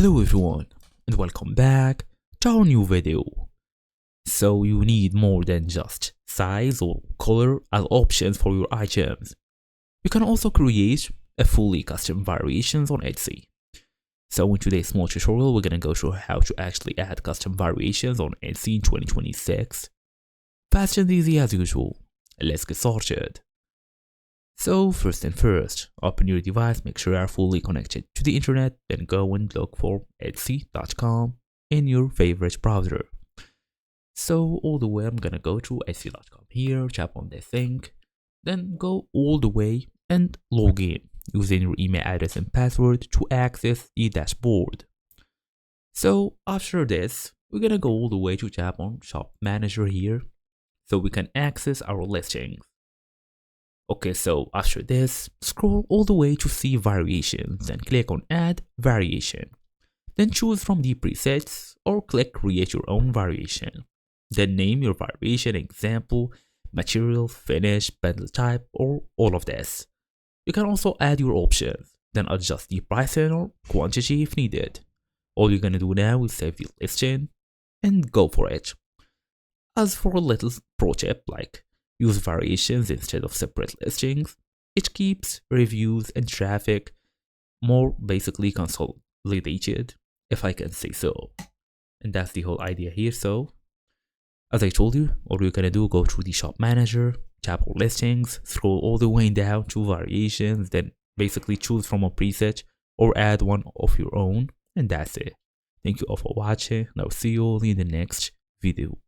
Hello everyone and welcome back to our new video. So you need more than just size or color as options for your items. You can also create a fully custom variations on Etsy. So in today's small tutorial we're gonna go through how to actually add custom variations on Etsy in 2026. Fast and easy as usual. Let's get started. So first and first, open your device, make sure you are fully connected to the internet, then go and look for Etsy.com in your favorite browser. So all the way I'm gonna go to Etsy.com here, tap on this link, then go all the way and log in using your email address and password to access the dashboard. So after this, we're gonna go all the way to tap on Shop Manager here so we can access our listings. Okay, so after this, scroll all the way to see variations and click on add variation. Then choose from the presets or click create your own variation. Then name your variation, example, material, finish, bundle type, or all of this. You can also add your options, then adjust the pricing or quantity if needed. All you're gonna do now is save the listing and go for it. As for a little pro tip, like use variations instead of separate listings, it keeps reviews and traffic more basically consolidated, if I can say so. And that's the whole idea here. So as I told you, all you're gonna do, go to the shop manager, tap on listings, scroll all the way down to variations, then basically choose from a preset or add one of your own, and that's it. Thank you all for watching, and I'll see you all in the next video.